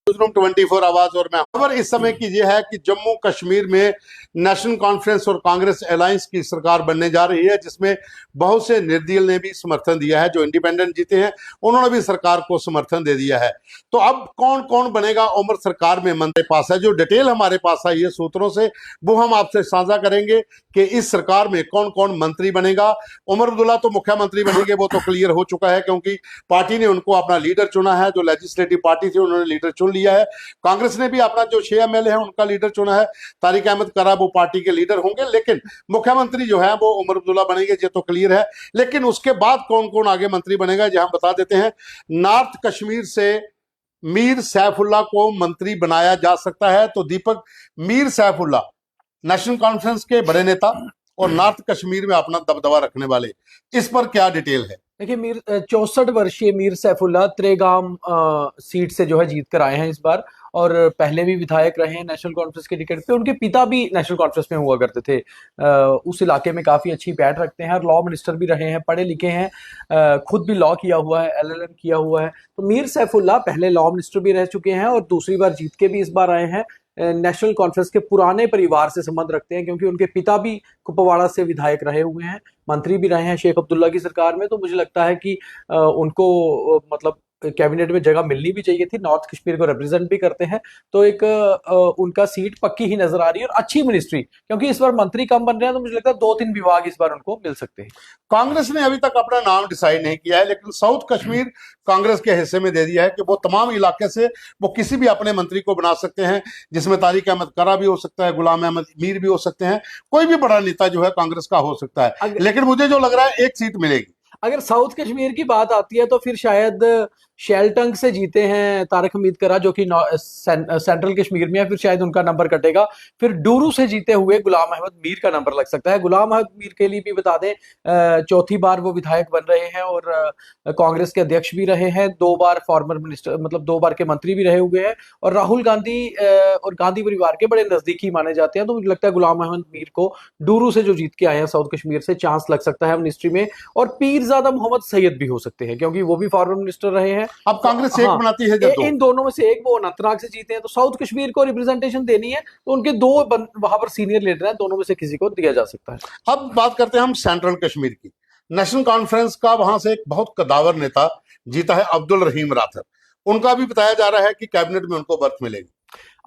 Room 24 आवाज और मैं खबर इस समय की यह है कि जम्मू कश्मीर में नेशनल कॉन्फ्रेंस और कांग्रेस अलायंस की सरकार बनने जा रही है, जिसमें बहुत से निर्दलीय ने भी समर्थन दिया है। जो इंडिपेंडेंट जीते हैं उन्होंने भी सरकार को समर्थन दे दिया है। तो अब कौन कौन बनेगा उमर सरकार में मंत्री पास है, जो डिटेल हमारे पास आई है सूत्रों से, वो हम आपसे साझा करेंगे कि इस सरकार में कौन कौन मंत्री बनेगा। उमर अब्दुल्ला तो मुख्यमंत्री बनेंगे, वो तो क्लियर हो चुका है, क्योंकि पार्टी ने उनको अपना लीडर चुना है। जो लेजिस्लेटिव पार्टी थी उन्होंने लीडर चुन लिया है। कांग्रेस ने भी अपना जो 6 एमएलए है उनका लीडर चुना है। तारिक अहमद करा वो पार्टी के लीडर होंगे, लेकिन मुख्यमंत्री जो है वो उमर अब्दुल्ला बनेंगे, ये तो क्लियर है। लेकिन उसके बाद कौन कौन आगे मंत्री बनेगा ये हम बता देते हैं। नॉर्थ कश्मीर से मीर सैफुल्ला को मंत्री बनाया जा सकता है। तो दीपक, मीर सैफुल्ला नेशनल कॉन्फ्रेंस के बड़े नेता और नॉर्थ कश्मीर में अपना दबदबा रखने वाले, इस पर क्या डिटेल है? देखिए, 64 वर्षीय मीर सैफुल्ला त्रेगाम सीट से जो है जीत कर आए हैं इस बार, और पहले भी विधायक रहे हैं नेशनल कॉन्फ्रेंस के टिकट पे। उनके पिता भी नेशनल कॉन्फ्रेंस में हुआ करते थे। उस इलाके में काफी अच्छी बैठ रखते हैं और लॉ मिनिस्टर भी रहे हैं, पढ़े लिखे हैं, खुद भी लॉ किया हुआ है, एलएलएम किया हुआ है। तो मीर सैफुल्ला पहले लॉ मिनिस्टर भी रह चुके हैं और दूसरी बार जीत के भी इस बार आए हैं। नेशनल कॉन्फ्रेंस के पुराने परिवार से संबंध रखते हैं, क्योंकि उनके पिता भी कुपवाड़ा से विधायक रहे हुए हैं, मंत्री भी रहे हैं शेख अब्दुल्ला की सरकार में। तो मुझे लगता है कि उनको मतलब कैबिनेट में जगह मिलनी भी चाहिए थी। नॉर्थ कश्मीर को रिप्रेजेंट भी करते हैं, तो एक उनका सीट पक्की ही नजर आ रही है। और अच्छी मिनिस्ट्री, क्योंकि इस बार मंत्री कम बन रहे हैं, तो मुझे लगता है 2-3 विभाग इस बार उनको मिल सकते हैं। कांग्रेस ने अभी तक अपना नाम डिसाइड नहीं किया है, लेकिन साउथ कश्मीर कांग्रेस के हिस्से में दे दिया है कि वो तमाम इलाके से वो किसी भी अपने मंत्री को बना सकते हैं, जिसमें तारिक अहमद करा भी हो सकता है, गुलाम अहमद मीर भी हो सकते हैं, कोई भी बड़ा नेता जो है कांग्रेस का हो सकता है। लेकिन मुझे जो लग रहा है एक सीट मिलेगी। अगर साउथ कश्मीर की बात आती है तो फिर शायद शेलटंग से जीते हैं तारिक हमीद करा, जो कि सेंट्रल कश्मीर में है, फिर शायद उनका नंबर कटेगा। फिर डूरू से जीते हुए गुलाम अहमद मीर का नंबर लग सकता है। गुलाम अहमद मीर के लिए भी बता दें, चौथी बार वो विधायक बन रहे हैं और कांग्रेस के अध्यक्ष भी रहे हैं, 2 बार फॉर्मर मिनिस्टर, मतलब 2 बार के मंत्री भी रहे हुए हैं, और राहुल गांधी और गांधी परिवार के बड़े नजदीकी माने जाते हैं। तो मुझे लगता है गुलाम अहमद मीर को डूरू से जो जीत के आए हैं साउथ कश्मीर से, चांस लग सकता है मिनिस्ट्री में। और पीरजादा मोहम्मद सैयद भी हो सकते हैं, क्योंकि वो भी फॉर्मर मिनिस्टर रहे हैं। अब कांग्रेस एक बनाती है जब इन दोनों में से एक, वो अनंतनाग से जीते हैं, तो साउथ कश्मीर को रिप्रेजेंटेशन देनी है, तो उनके 2 वहां पर सीनियर लीडर हैं, दोनों में से किसी को दिया जा सकता है। अब बात करते हैं हम सेंट्रल कश्मीर की। नेशनल कॉन्फ्रेंस का वहां से एक बहुत कदावर नेता जीता है, अब्दुल रहीम राठर। उनका भी बताया जा रहा है कि कैबिनेट में उनको बर्थ मिलेगी।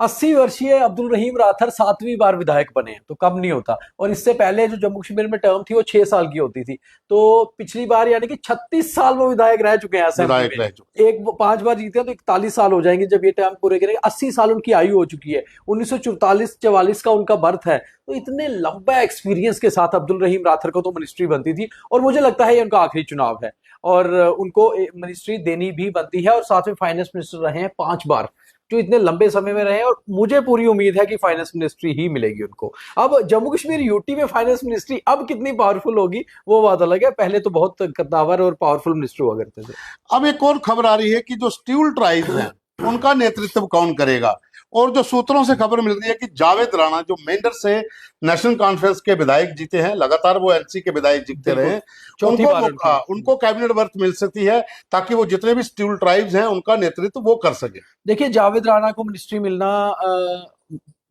80 वर्षीय अब्दुल रहीम राठर 7वीं बार विधायक बने हैं, तो कम नहीं होता। और इससे पहले जो जम्मू कश्मीर में टर्म थी वो 6 साल की होती थी, तो पिछली बार यानी कि 36 साल वो विधायक रह चुके हैं असेंबली में। एक 5 बार जीते हैं तो 41 साल हो जाएंगे जब ये टर्म पूरे करेंगे। 80 साल उनकी आयु हो चुकी है, 1944 का उनका बर्थ है। तो इतने लंबा एक्सपीरियंस के साथ अब्दुल रहीम राठर को तो मिनिस्ट्री बनती थी, और मुझे लगता है ये उनका आखिरी चुनाव है और उनको मिनिस्ट्री देनी भी बनती है। और साथ में फाइनेंस मिनिस्टर रहे हैं 5 बार, जो इतने लंबे समय में रहे, और मुझे पूरी उम्मीद है कि फाइनेंस मिनिस्ट्री ही मिलेगी उनको। अब जम्मू कश्मीर यूटी में फाइनेंस मिनिस्ट्री अब कितनी पावरफुल होगी वो बात अलग है, पहले तो बहुत कद्दावर और पावरफुल मिनिस्टर हुआ करते थे। अब एक और खबर आ रही है कि जो स्ट्यूल ट्राइब हैं उनका नेतृत्व कौन करेगा। और जो सूत्रों से खबर मिल रही है कि जावेद राणा, जो मेंढर से नेशनल कॉन्फ्रेंस के विधायक जीते हैं, लगातार वो एनसी के विधायक जीतते रहे हैं, उनको कैबिनेट बर्थ मिल सकती है, ताकि वो जितने भी स्ट्यूल ट्राइब्स हैं उनका नेतृत्व वो कर सके। देखिए, जावेद राणा को मिनिस्ट्री मिलना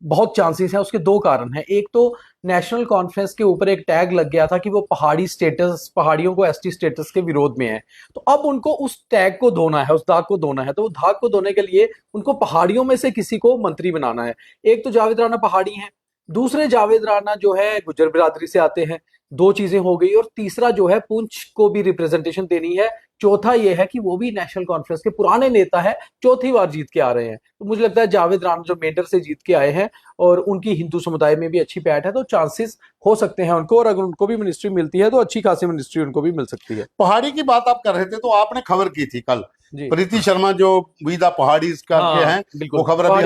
बहुत चांसेस है। उसके 2 कारण हैं। एक तो नेशनल कॉन्फ्रेंस के ऊपर एक टैग लग गया था कि वो पहाड़ी स्टेटस, पहाड़ियों को एसटी स्टेटस के विरोध में है, तो अब उनको उस टैग को धोना है, उस दाग को धोना है। तो वो दाग को धोने के लिए उनको पहाड़ियों में से किसी को मंत्री बनाना है। एक तो जावेद राणा पहाड़ी हैं, दूसरे जावेद राणा जो है गुजर बिरादरी से आते हैं। 2 चीजें हो गई। और तीसरा जो है पुंछ को भी रिप्रेजेंटेशन देनी है। चौथा ये है कि वो भी नेशनल कॉन्फ्रेंस के पुराने नेता है, 4थी बार जीत के आ रहे हैं। तो मुझे लगता है जावेद राणा जो मेंढर से जीत के आए हैं और उनकी हिंदू समुदाय में भी अच्छी बैठ है, तो चांसेस हो सकते हैं उनको। और अगर उनको भी मिनिस्ट्री मिलती है तो अच्छी खासी मिनिस्ट्री उनको भी मिल सकती है। पहाड़ी की बात आप कर रहे थे, तो आपने खबर की थी कल, प्रीति शर्मा जो वीदा पहाड़ी करके हैं, वो खबर अभी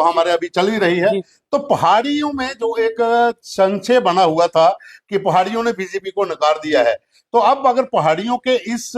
हमारे अभी चल ही रही है तो पहाड़ियों में जो एक संशय बना हुआ था कि पहाड़ियों ने बीजेपी को नकार दिया है, तो अब अगर पहाड़ियों के इस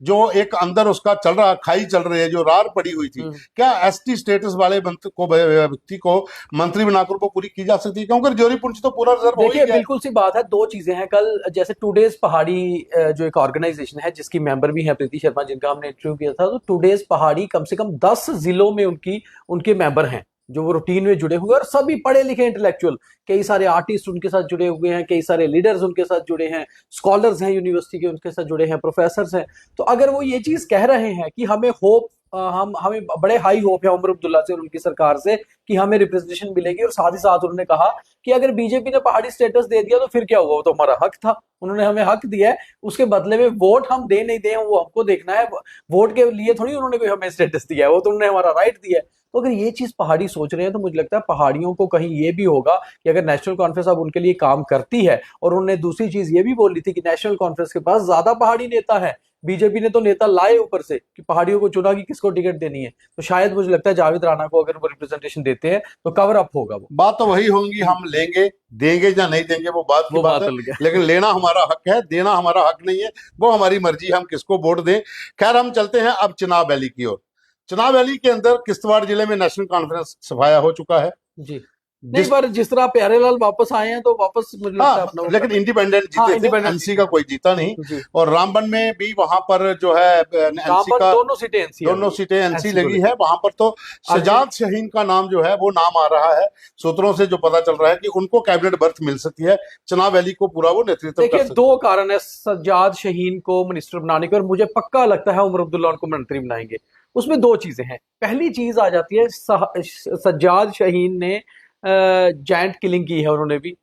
जो एक अंदर उसका चल रहा खाई चल रही है, जो रार पड़ी हुई थी, क्या एसटी स्टेटस वाले व्यक्ति को मंत्री बनाकर वो पूरी की जा सकती है? क्योंकि रजौरी पुंछ तो पूरा रिजर्व हो ही देखिए गया है। बिल्कुल सी बात है, दो चीजें हैं। कल जैसे टुडेज पहाड़ी जो एक ऑर्गेनाइजेशन है जिसकी मेंबर भी है प्रीति शर्मा, जिनका हमने इंटरव्यू किया था, तो टुडेज पहाड़ी कम से कम 10 जिलों में उनके मेंबर हैं जो वो रूटीन में जुड़े हुए हैं, और सभी पढ़े लिखे इंटेलेक्चुअल, कई सारे आर्टिस्ट उनके साथ जुड़े हुए हैं, कई सारे लीडर्स उनके साथ जुड़े हैं, स्कॉलर्स हैं यूनिवर्सिटी के उनके साथ जुड़े हैं, प्रोफेसर्स हैं। तो अगर वो ये चीज कह रहे हैं कि हमें होप हमें बड़े हाई होप है उमर अब्दुल्ला से और उनकी सरकार से कि हमें रिप्रेजेंटेशन मिलेगी, और साथ ही साथ उन्होंने कहा कि अगर बीजेपी ने पहाड़ी स्टेटस दे दिया तो फिर क्या हुआ, वो तो हमारा हक था, उन्होंने हमें हक दिया है, उसके बदले में वोट हम दे नहीं दे वो हमको देखना है, वोट के लिए थोड़ी उन्होंने कोई हमें स्टेटस दिया है, वो तो उन्होंने हमारा राइट दिया है। तो अगर ये चीज पहाड़ी सोच रहे हैं तो मुझे लगता है पहाड़ियों को कहीं ये भी होगा कि अगर नेशनल कॉन्फ्रेंस अब उनके लिए काम करती है, और उन्होंने दूसरी चीज ये भी बोली थी कि नेशनल कॉन्फ्रेंस के पास ज्यादा पहाड़ी नेता है, बीजेपी ने तो नेता लाए ऊपर से कि पहाड़ियों को चुना कि किसको टिकट देनी है, तो शायद मुझे लगता है जावेद राणा को अगर वो रिप्रेजेंटेशन देते हैं तो कवर अप होगा। वो बात तो वही होगी, हम लेंगे, देंगे या नहीं देंगे वो बात की बात है, अलग है। लेकिन लेना हमारा हक है, देना हमारा हक नहीं है, वो हमारी मर्जी, हम किसको वोट दें। खैर, हम चलते हैं अब चुनाव वैली की ओर। चुनाव वैली के अंदर किश्तवाड़ जिले में नेशनल कॉन्फ्रेंस सफाया हो चुका है। जी नहीं, पर जिस तरह प्यारेलाल वापस आए हैं तो वापस मुझे लगता है अपना लेकिन इंडिपेंडेंट जीते थे, एनसी का कोई जीता नहीं। और रामबन में भी वहां पर जो है एनसी का दोनों सीटें एनसी लगी है। वहां पर तो सजाद शाहीन का नाम जो है वो नाम आ रहा है, सूत्रों से जो पता चल रहा है कि उनको कैबिनेट बर्थ मिल सकती है, चुनाव वैली को पूरा वो नेतृत्व कर सकते हैं। दो कारण है सज्जाद शाहीन को मिनिस्टर बनाने के, और मुझे पक्का लगता है उमर अब्दुल्ला उनको मंत्री बनाएंगे। उसमें दो चीजें हैं। पहली चीज आ जाती है, सज्जाद शाहीन ने जायंट किलिंग की है, उन्होंने भी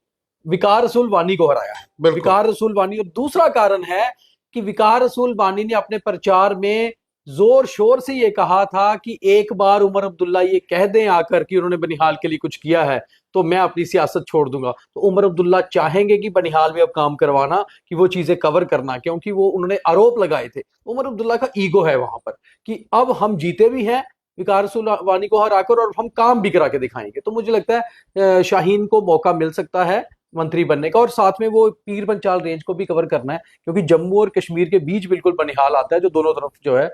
विकार रसूल वानी को हराया है, विकार रसूल वानी। और दूसरा कारण है कि विकार रसूल वानी ने अपने प्रचार में जोर शोर से ये कहा था कि एक बार उमर अब्दुल्ला ये कह दें आकर कि उन्होंने बनिहाल के लिए कुछ किया है तो मैं अपनी सियासत छोड़ दूंगा। तो उमर अब्दुल्ला चाहेंगे कि बनिहाल में अब काम करवाना, कि वो चीजें कवर करना, क्योंकि वो उन्होंने आरोप लगाए थे। उमर अब्दुल्ला का ईगो है वहां पर कि अब हम जीते भी हैं विकार रसूल वानी को हराकर और हम काम भी करा के दिखाएंगे। तो मुझे लगता है शाहीन को मौका मिल सकता है मंत्री बनने का, और साथ में वो पीर पंचाल रेंज को भी कवर करना है, क्योंकि जम्मू और कश्मीर के बीच बिल्कुल बनिहाल आता है जो दोनों तरफ जो है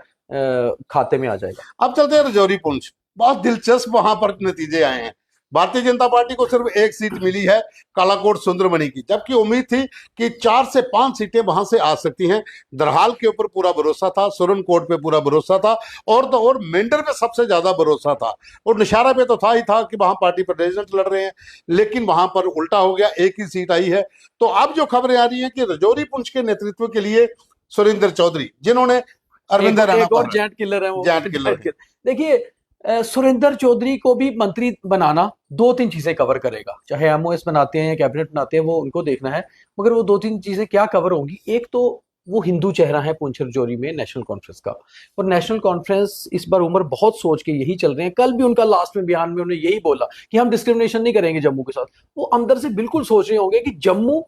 खाते में आ जाएगा। अब चलते हैं रजौरी पुंछ। बहुत दिलचस्प वहां पर नतीजे आए हैं। भारतीय जनता पार्टी को सिर्फ एक सीट मिली है, कालाकोट सुंदरमणि की, जबकि उम्मीद थी कि 4 से 5 सीटें वहां से आ सकती हैं। दरहाल के ऊपर पूरा भरोसा था, सुरनकोट पे पूरा भरोसा था, और तो और मेंढर पे सबसे ज्यादा भरोसा था, और निशारा पे तो था ही था कि वहां पार्टी पर प्रेसिडेंट लड़ रहे हैं। लेकिन वहां पर उल्टा हो गया, एक ही सीट आई है। तो अब जो खबरें आ रही है कि रजौरी पुंछ के नेतृत्व के लिए सुरेंद्र चौधरी, जिन्होंने अरविंद राणा और जेंट किलर है वो, जेंट किलर। देखिए सुरेंद्र चौधरी को भी मंत्री बनाना 2-3 चीजें कवर करेगा, चाहे एमओएस बनाते हैं या कैबिनेट बनाते हैं, वो उनको देखना है। मगर वो 2-3 चीजें क्या कवर होंगी, एक तो वो हिंदू चेहरा है पुंछ रजौरी में नेशनल कॉन्फ्रेंस का, और नेशनल कॉन्फ्रेंस इस बार उमर बहुत सोच के यही चल रहे हैं। कल भी उनका लास्ट में बयान में उन्होंने यही बोला कि हम डिस्क्रिमिनेशन नहीं करेंगे जम्मू के साथ। वो अंदर से बिल्कुल सोच रहे होंगे कि जम्मू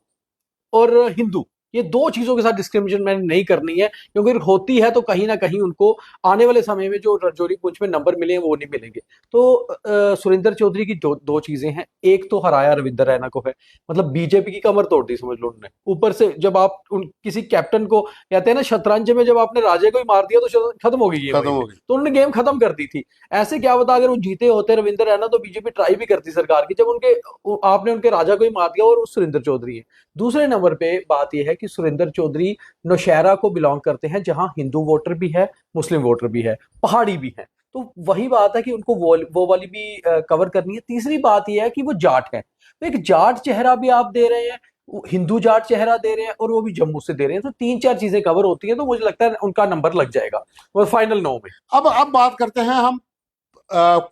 और हिंदू, ये दो चीजों के साथ डिस्क्रिमिनेशन मैंने नहीं करनी है, क्योंकि होती है तो कहीं ना कहीं उनको आने वाले समय में जो रजौरी पुंछ में नंबर मिले वो नहीं मिलेंगे। तो सुरेंद्र चौधरी की दो चीजें हैं। एक तो हराया रविंदर रैना को है, मतलब बीजेपी की कमर तोड़ दी समझ लो उन्होंने। ऊपर से जब आप किसी कैप्टन को कहते हैं ना शतरंज में, जब आपने राजे को ही मार दिया तो खत्म हो गई गेम, तो उन्होंने गेम खत्म कर दी थी। ऐसे क्या बता अगर वो जीते होते रविंदर रैना तो बीजेपी ट्राई भी करती सरकार की, जब आपने उनके राजा को ही मार दिया, और वो सुरेंद्र चौधरी है। दूसरे नंबर पे बात यह है कि सुरेंद्र चौधरी नौशहरा को बिलोंग करते हैं, जहां हिंदू वोटर भी है, मुस्लिम वोटर भी है, पहाड़ी भी है। तो वही बात है कि उनको वो वाली भी कवर करनी है। तीसरी बात यह है कि वो जाट है, तो एक जाट चेहरा भी आप दे रहे हैं, हिंदू जाट चेहरा दे रहे हैं, और वो भी जम्मू से दे रहे हैं। तो 3-4 चीजें कवर होती है, तो मुझे लगता है उनका नंबर लग जाएगा वो फाइनल 9 में। अब बात करते हैं हम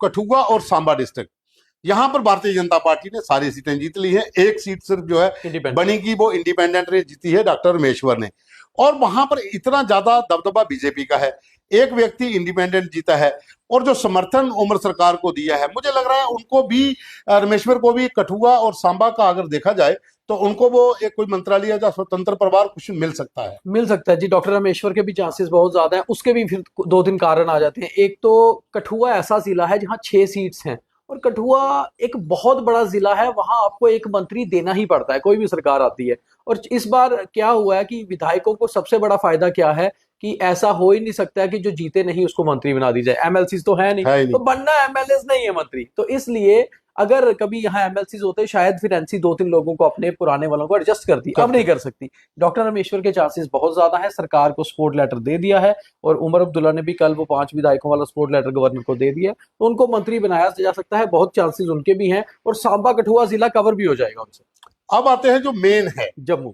कठुआ और सांबा डिस्ट्रिक्ट। यहां पर भारतीय जनता पार्टी ने सारी सीटें जीत ली हैं। एक सीट सिर्फ जो है बनी की वो इंडिपेंडेंट ने जीती है, डॉक्टर रामेश्वर ने। और वहां पर इतना ज्यादा दबदबा बीजेपी का है, एक व्यक्ति इंडिपेंडेंट जीता है, और जो समर्थन उमर सरकार को दिया है, मुझे लग रहा है उनको भी, रामेश्वर को भी, कठुआ और सांबा का अगर देखा जाए तो उनको वो एक कोई मंत्रालय या स्वतंत्र प्रभार कुछ मिल सकता है जी। डॉक्टर रामेश्वर के भी चांसेस बहुत ज्यादा हैं। उसके भी फिर 2-3 कारण आ जाते हैं। एक तो कठुआ ऐसा जिला है जहां 6 सीट्स हैं, और कठुआ एक बहुत बड़ा जिला है, वहां आपको एक मंत्री देना ही पड़ता है, कोई भी सरकार आती है। और इस बार क्या हुआ है कि विधायकों को सबसे बड़ा फायदा क्या है कि ऐसा हो ही नहीं सकता है कि जो जीते नहीं उसको मंत्री बना दी जाए। एमएलसीज तो है नहीं, है ही नहीं। तो बनना एमएलएस नहीं है मंत्री, तो इसलिए अगर कभी यहाँ एमएलसीज होते शायद फिर एनसी 2-3 लोगों को अपने पुराने वालों को एडजस्ट करती, अब नहीं कर सकती। डॉक्टर रामेश्वर के चांसेस बहुत ज्यादा है, सरकार को सपोर्ट लेटर दे दिया है, और उमर अब्दुल्ला ने भी कल वो 5 विधायकों वाला सपोर्ट लेटर गवर्नर को दे दिया, तो उनको मंत्री बनाया जा सकता है, बहुत चांसेस उनके भी हैं, और सांबा कठुआ जिला कवर भी हो जाएगा उनसे। अब आते हैं जो मेन है, जम्मू।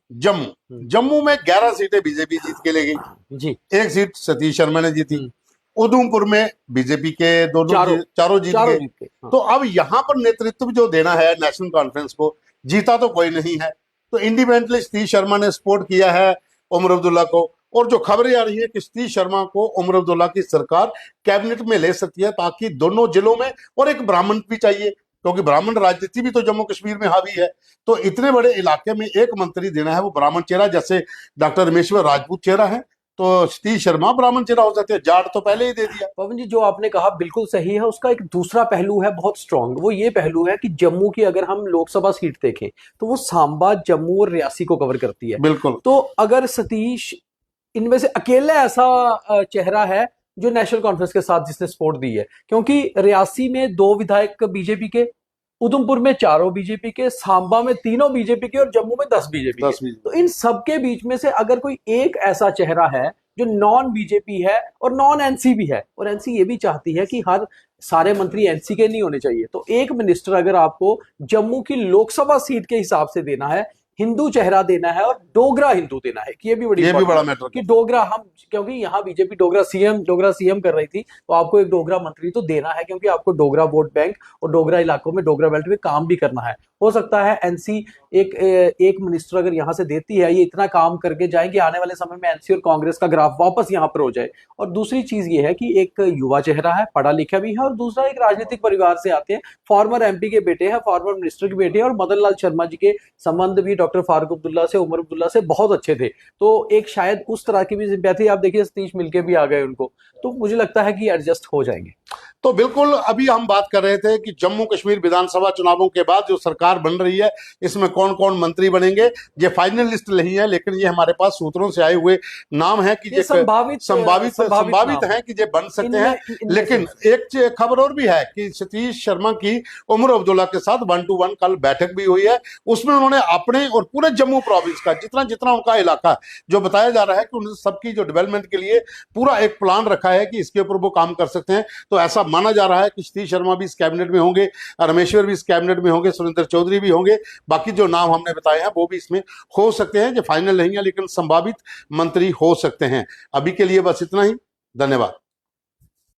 जम्मू में 11 सीटें बीजेपी जीत के ले गई जी। एक सीट सतीश शर्मा ने जीती। उधमपुर में बीजेपी के चारों जीत गए। हाँ। तो अब यहाँ पर नेतृत्व जो देना है नेशनल कॉन्फ्रेंस को, जीता तो कोई नहीं है, तो इंडिपेंडेंटली सतीश शर्मा ने सपोर्ट किया है उमर अब्दुल्ला को। और जो खबरें आ रही है कि सतीश शर्मा को उमर अब्दुल्ला की सरकार कैबिनेट में ले सकती है, ताकि दोनों जिलों में, और एक ब्राह्मण भी चाहिए क्योंकि ब्राह्मण राजनीति भी तो जम्मू कश्मीर में हावी है, तो इतने बड़े इलाके में एक मंत्री देना है वो ब्राह्मण चेहरा, जैसे डॉक्टर रामेश्वर राजपूत चेहरा है, तो सतीश शर्मा ब्राह्मण चेहरा हो सकते हैं। जाट तो पहले ही दे दिया। पवन जी, जो आपने कहा बिल्कुल सही है, उसका एक दूसरा पहलू है बहुत स्ट्रांग, वो ये पहलू है कि जम्मू की अगर हम लोकसभा सीट देखें तो वो सांबा, जम्मू और रियासी को कवर करती है। बिल्कुल। तो अगर सतीश इनमें से अकेला ऐसा चेहरा है जो नेशनल कॉन्फ्रेंस के साथ जिसने सपोर्ट दी है, क्योंकि रियासी में 2 विधायक बीजेपी के, उधमपुर में 4 बीजेपी के, सांबा में 3 बीजेपी के और जम्मू में 10 बीजेपी के। तो इन सबके बीच में से अगर कोई एक ऐसा चेहरा है जो नॉन बीजेपी है और नॉन एनसी भी है, और एनसी ये भी चाहती है कि हर सारे मंत्री एनसी के नहीं होने चाहिए, तो एक मिनिस्टर अगर आपको जम्मू की लोकसभा सीट के हिसाब से देना है, हिंदू चेहरा देना है और डोगरा हिंदू देना है, कि ये भी बड़ा मैटर कि डोगरा हम, क्योंकि यहाँ बीजेपी डोगरा सीएम कर रही थी, तो आपको एक डोगरा मंत्री तो देना है, क्योंकि आपको डोगरा वोट बैंक और डोगरा इलाकों में, डोगरा बेल्ट में काम भी करना है। हो सकता है एनसी एक मिनिस्टर अगर यहाँ से देती है, ये इतना काम करके जाएंगे, आने वाले समय में एनसी और कांग्रेस का ग्राफ वापस यहाँ पर हो जाए। और दूसरी चीज ये है कि एक युवा चेहरा है, पढ़ा लिखा भी है, और दूसरा एक राजनीतिक परिवार से आते हैं, फॉर्मर एमपी के बेटे हैं, फॉर्मर मिनिस्टर के बेटे हैं, और मदन लाल शर्मा जी के संबंध भी डॉक्टर फारूक अब्दुल्ला से, उमर अब्दुल्ला से बहुत अच्छे थे, तो एक शायद उस तरह की भी सिंपैथी, आप देखिए सतीश मिलके भी आ गए उनको, तो मुझे लगता है कि एडजस्ट हो जाएंगे। तो बिल्कुल, अभी हम बात कर रहे थे कि जम्मू कश्मीर विधानसभा चुनावों के बाद जो सरकार बन रही है, इसमें कौन कौन मंत्री बनेंगे, ये फाइनल लिस्ट नहीं है, लेकिन ये हमारे पास सूत्रों से आए हुए नाम है कि ये संभावित है कि ये बन सकते हैं। लेकिन एक खबर और भी है कि सतीश शर्मा की उमर अब्दुल्ला के साथ 1-to-1 कल बैठक भी हुई है, उसमें उन्होंने अपने और पूरे जम्मू प्रोविंस का जितना उनका इलाका, जो बताया जा रहा है कि उन सबकी जो डेवलपमेंट के लिए पूरा एक प्लान रखा है कि इसके ऊपर वो काम कर सकते हैं। तो ऐसा माना जा रहा है कि सतीश शर्मा भी इस कैबिनेट में होंगे, रामेश्वर भी इस कैबिनेट में होंगे, सुरेंद्र चौधरी भी होंगे, बाकी जो नाम हमने बताए हैं वो भी इसमें हो सकते हैं, जो फाइनल नहीं है लेकिन संभावित मंत्री हो सकते हैं। अभी के लिए बस इतना ही, धन्यवाद।